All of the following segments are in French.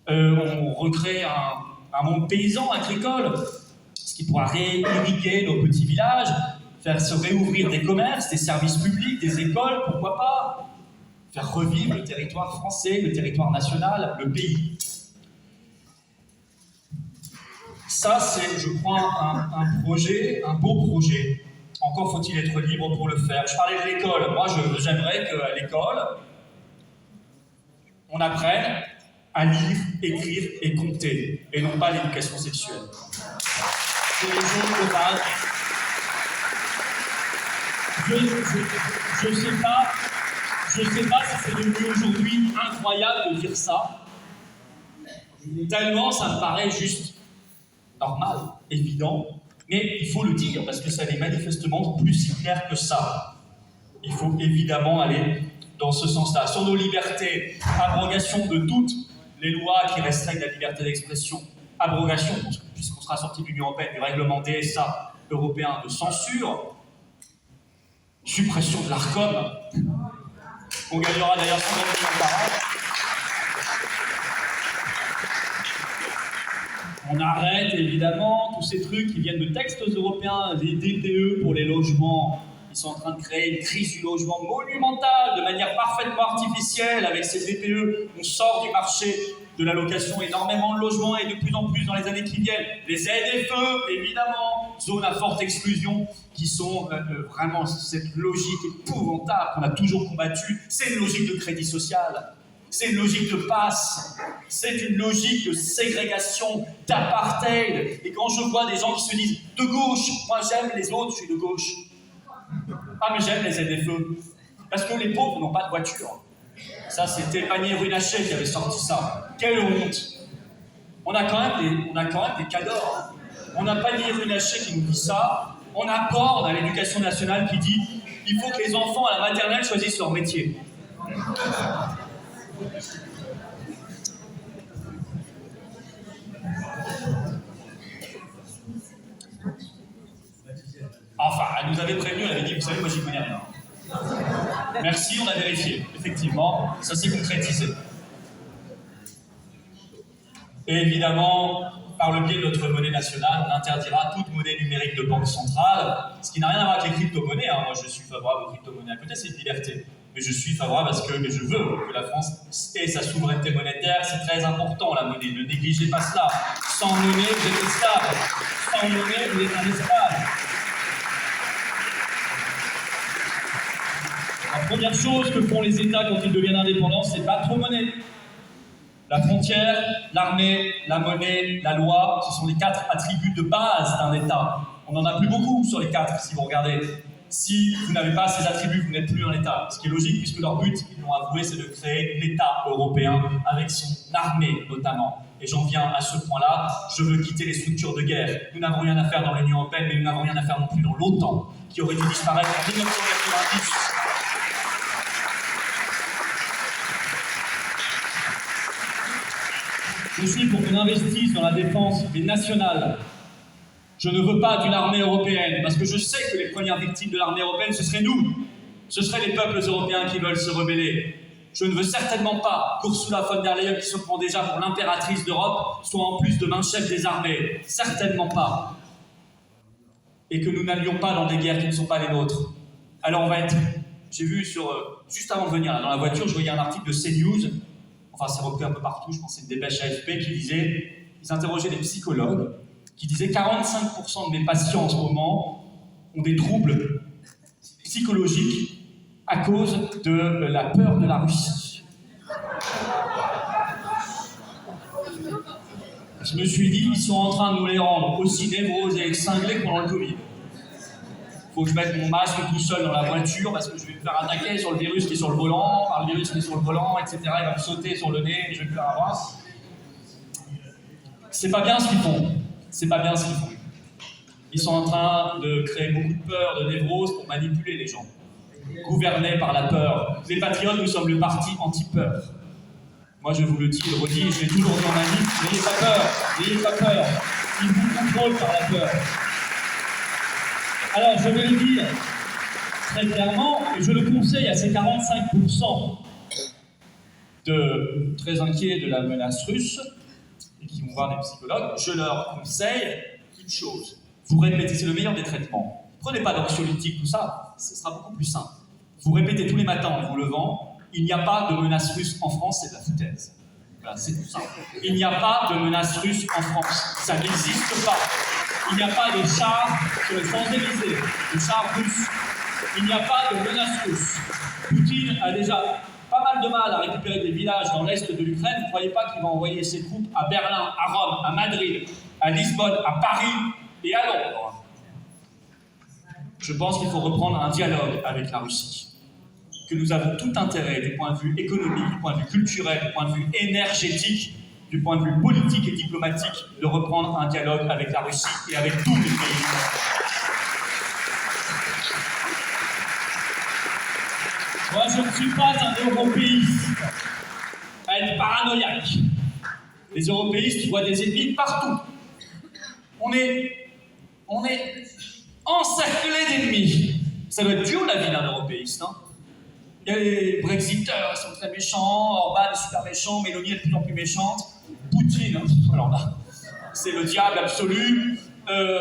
On recrée un monde paysan, agricole, ce qui pourra réirriguer nos petits villages, faire se réouvrir des commerces, des services publics, des écoles, pourquoi pas, faire revivre le territoire français, le territoire national, le pays. Ça, c'est, je crois, un projet, un beau projet. Encore faut-il être libre pour le faire. Je parlais de l'école. Moi, j'aimerais qu'à l'école, on apprenne à lire, écrire et compter, et non pas l'éducation sexuelle. C'est les choses de base. Je sais pas si c'est devenu aujourd'hui incroyable de dire ça. Tellement ça me paraît juste normal, évident, mais il faut le dire parce que ça n'est manifestement plus si clair que ça. Il faut évidemment aller dans ce sens-là. Sur nos libertés, abrogation de toutes les lois qui restreignent la liberté d'expression, abrogation, puisqu'on sera sorti de l'Union européenne, du règlement DSA européen de censure, suppression de l'ARCOM, on gagnera d'ailleurs 120 millions par an. On arrête évidemment tous ces trucs qui viennent de textes européens, les DPE pour les logements. Ils sont en train de créer une crise du logement monumentale de manière parfaitement artificielle. Avec ces DPE, on sort du marché de la location énormément de logements et de plus en plus dans les années qui viennent. Les ZFE, évidemment, zones à forte exclusion, qui sont vraiment cette logique épouvantable qu'on a toujours combattue. C'est une logique de crédit social. C'est une logique de passe, c'est une logique de ségrégation, d'apartheid. Et quand je vois des gens qui se disent de gauche, moi j'aime les autres, je suis de gauche. Ah mais j'aime les ZFE. Parce que les pauvres n'ont pas de voiture. Ça c'était Pannier-Runacher qui avait sorti ça. Quelle honte. On a quand même des cadors. On a Pannier-Runacher qui nous dit ça. On a Borne à l'éducation nationale qui dit il faut que les enfants à la maternelle choisissent leur métier. Enfin, elle nous avait prévenu, elle avait dit, vous savez, moi j'y connais rien. Merci, on a vérifié. Effectivement, ça s'est concrétisé. Et évidemment, par le biais de notre monnaie nationale, on interdira toute monnaie numérique de banque centrale, ce qui n'a rien à voir avec les crypto-monnaies. Hein. Moi, je suis favorable aux crypto-monnaies. À côté, c'est une liberté. Mais je suis favorable parce que je veux que la France ait sa souveraineté monétaire. C'est très important, la monnaie. Ne négligez pas cela. Sans monnaie, vous êtes esclave. Sans monnaie, vous êtes un esclave. La première chose que font les États quand ils deviennent indépendants, c'est battre monnaie. La frontière, l'armée, la monnaie, la loi, ce sont les 4 attributs de base d'un État. On n'en a plus beaucoup sur les 4, si vous regardez. Si vous n'avez pas ces attributs, vous n'êtes plus un État. Ce qui est logique, puisque leur but, ils l'ont avoué, c'est de créer l'État européen, avec son armée notamment. Et j'en viens à ce point-là, je veux quitter les structures de guerre. Nous n'avons rien à faire dans l'Union européenne, mais nous n'avons rien à faire non plus dans l'OTAN, qui aurait dû disparaître en 1990. Je suis pour qu'on investisse dans la défense des nationales. Je ne veux pas d'une armée européenne, parce que je sais que les premières victimes de l'armée européenne, ce seraient nous. Ce seraient les peuples européens qui veulent se rebeller. Je ne veux certainement pas qu'Ursula von der Leyen, qui se prend déjà pour l'impératrice d'Europe, soit en plus demain chef des armées. Certainement pas. Et que nous n'allions pas dans des guerres qui ne sont pas les nôtres. Alors on va être... J'ai vu juste avant de venir, là, dans la voiture, je voyais un article de CNews. Enfin, c'est repris un peu partout, je pense que c'est une dépêche AFP qui disait, ils interrogeaient des psychologues, qui disaient 45% de mes patients en ce moment ont des troubles psychologiques à cause de la peur de la Russie. Je me suis dit, ils sont en train de nous les rendre aussi névrosés et cinglés que pendant le Covid. Il faut que je mette mon masque tout seul dans la voiture parce que je vais me faire attaquer sur le virus qui est sur le volant, par le virus qui est sur le volant, etc. Il va me sauter sur le nez et je vais me faire avoir. C'est pas bien ce qu'ils font. C'est pas bien ce qu'ils font. Ils sont en train de créer beaucoup de peur, de névrose pour manipuler les gens. Gouvernés par la peur. Les patriotes, nous sommes le parti anti-peur. Moi, je vous le dis, je le redis, je l'ai toujours dit en manif, n'ayez pas peur, n'ayez pas peur. Ils vous contrôlent par la peur. Alors, je vais le dire très clairement, et je le conseille à ces 45%. très inquiets de la menace russe, et qui vont voir des psychologues, je leur conseille une chose. Vous répétez, c'est le meilleur des traitements. Prenez pas d'anxiolytiques, tout ça, ce sera beaucoup plus simple. Vous répétez tous les matins en vous levant, il n'y a pas de menace russe en France, c'est de la foutaise. Voilà, c'est tout simple. Il n'y a pas de menace russe en France, ça n'existe pas. Il n'y a pas de chars sur les Champs-Élysées, de chars russes. Il n'y a pas de menace russe. Poutine a déjà pas mal de mal à récupérer des villages dans l'est de l'Ukraine. Vous ne croyez pas qu'il va envoyer ses troupes à Berlin, à Rome, à Madrid, à Lisbonne, à Paris et à Londres? Je pense qu'il faut reprendre un dialogue avec la Russie. Que nous avons tout intérêt, du point de vue économique, du point de vue culturel, du point de vue énergétique, du point de vue politique et diplomatique, de reprendre un dialogue avec la Russie et avec tous les pays du monde. Moi, je ne suis pas un européiste à être paranoïaque. Les européistes voient des ennemis partout. On est encerclés d'ennemis. Ça doit être dur la vie d'un européiste. Hein. Il y a les Brexiteurs, ils sont très méchants, Orban est super méchant, Mélanie est de plus en plus méchante, Poutine, alors là, c'est le diable absolu,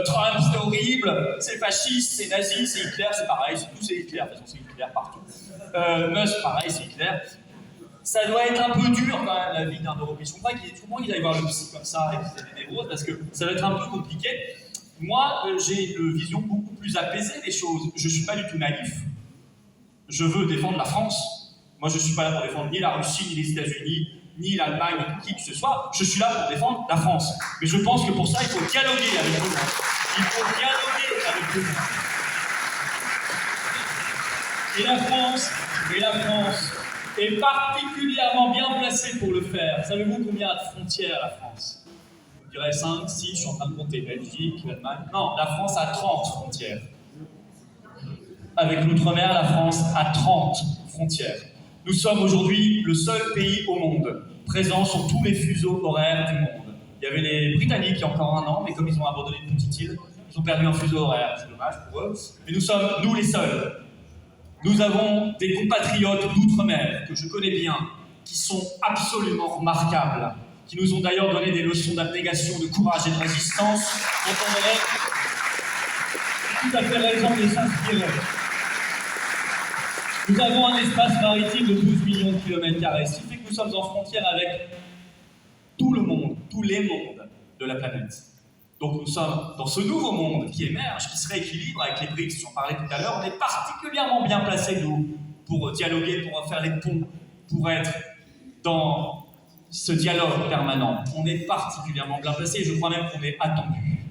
Trump c'est horrible, c'est fasciste, c'est nazi, c'est Hitler, c'est pareil, tout c'est Hitler, de toute façon c'est Hitler partout. Musk, pareil, c'est Hitler. Ça doit être un peu dur quand même la vie d'un européiste. Je comprends qu'il aille voir le psy comme ça et qu'il ait des névroses, parce que ça va être un peu compliqué. Moi, j'ai une vision beaucoup plus apaisée des choses. Je ne suis pas du tout naïf. Je veux défendre la France. Moi, je ne suis pas là pour défendre ni la Russie, ni les États-Unis, ni l'Allemagne, ni qui que ce soit. Je suis là pour défendre la France. Mais je pense que pour ça, il faut dialoguer avec tout le monde. Il faut dialoguer avec tout le monde. Et la France est particulièrement bien placée pour le faire. Savez-vous combien de frontières la France? Je dirais 5, 6, je suis en train de compter. Belgique, l'Allemagne. Non, la France a 30 frontières. Avec l'outre-mer, la France a 30 frontières. Nous sommes aujourd'hui le seul pays au monde présent sur tous les fuseaux horaires du monde. Il y avait les Britanniques il y a encore 1 an, mais comme ils ont abandonné une petite île, ils ont perdu un fuseau horaire. C'est dommage pour eux. Mais nous sommes, nous, les seuls. Nous avons des compatriotes d'outre-mer que je connais bien, qui sont absolument remarquables, qui nous ont d'ailleurs donné des leçons d'abnégation, de courage et de résistance, dont on aurait tout à fait raison de s'inspirer. Nous avons un espace maritime de 12 millions de kilomètres carrés, ce qui fait que nous sommes en frontière avec tout le monde, tous les mondes de la planète. Donc nous sommes dans ce nouveau monde qui émerge, qui se rééquilibre avec les BRICS, j'en parlais tout à l'heure. On est particulièrement bien placés, nous, pour dialoguer, pour faire les ponts, pour être dans ce dialogue permanent. On est particulièrement bien placés et je crois même qu'on est attendu.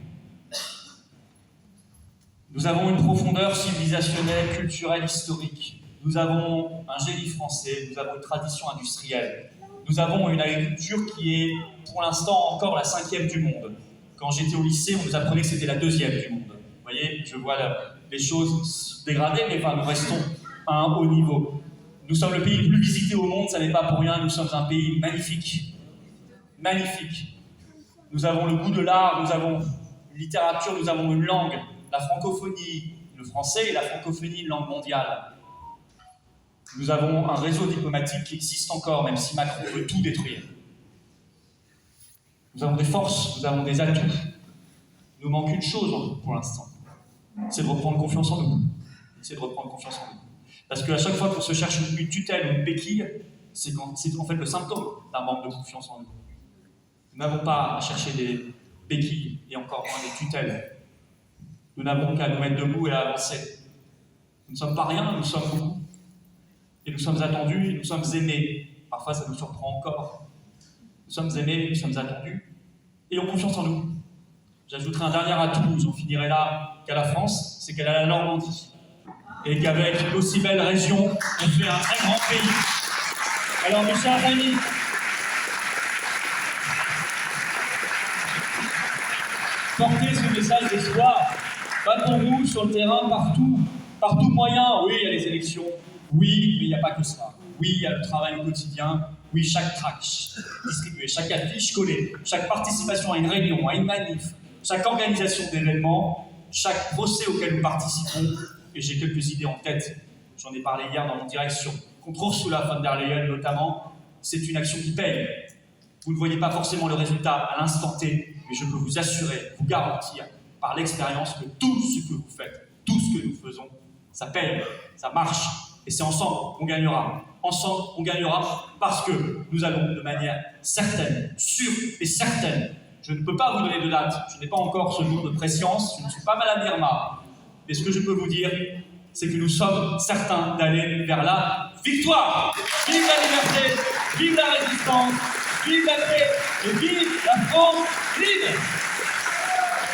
Nous avons une profondeur civilisationnelle, culturelle, historique. Nous avons un génie français, nous avons une tradition industrielle. Nous avons une agriculture qui est, pour l'instant, encore la 5e du monde. Quand j'étais au lycée, on nous apprenait que c'était la 2e du monde. Vous voyez, je vois les choses se dégrader, mais enfin, nous restons à un haut niveau. Nous sommes le pays le plus visité au monde, ça n'est pas pour rien, nous sommes un pays magnifique. Magnifique. Nous avons le goût de l'art, nous avons une littérature, nous avons une langue, la francophonie, le français et la francophonie, une langue mondiale. Nous avons un réseau diplomatique qui existe encore, même si Macron veut tout détruire. Nous avons des forces, nous avons des atouts. Il nous manque une chose pour l'instant, c'est de reprendre confiance en nous. C'est de reprendre confiance en nous. Parce qu'à chaque fois qu'on se cherche une tutelle ou une béquille, c'est en fait le symptôme d'un manque de confiance en nous. Nous n'avons pas à chercher des béquilles et encore moins des tutelles. Nous n'avons qu'à nous mettre debout et à avancer. Nous ne sommes pas rien, nous sommes beaucoup. Et nous sommes attendus et nous sommes aimés. Parfois, ça nous surprend encore. Nous sommes aimés, nous sommes attendus. Ayons confiance en nous. J'ajouterai un dernier atout, j'en finirai là, qu'à la France, c'est qu'elle a la Normandie. Et qu'avec d'aussi belles régions, on fait un très grand pays. Alors, mes chers amis, portez ce message d'espoir. Battons-nous sur le terrain partout moyen. Oui, il y a les élections. Oui, mais il n'y a pas que ça. Oui, il y a le travail au quotidien. Oui, chaque tract distribué, chaque affiche collée, chaque participation à une réunion, à une manif, chaque organisation d'événements, chaque procès auquel nous participons. Et j'ai quelques idées en tête. J'en ai parlé hier dans mon direction. Contre Ursula von der Leyen notamment. c'est une action qui paye. Vous ne voyez pas forcément le résultat à l'instant T, mais je peux vous assurer, vous garantir par l'expérience que tout ce que vous faites, tout ce que nous faisons, ça paye, ça marche, et c'est ensemble qu'on gagnera. Ensemble, on gagnera parce que nous allons de manière certaine, sûre et certaine. Je ne peux pas vous donner de date, je n'ai pas encore ce jour de préscience, je ne suis pas Madame Irma, mais ce que je peux vous dire, c'est que nous sommes certains d'aller vers la victoire. Vive la liberté, vive la résistance, vive la paix et vive la France libre.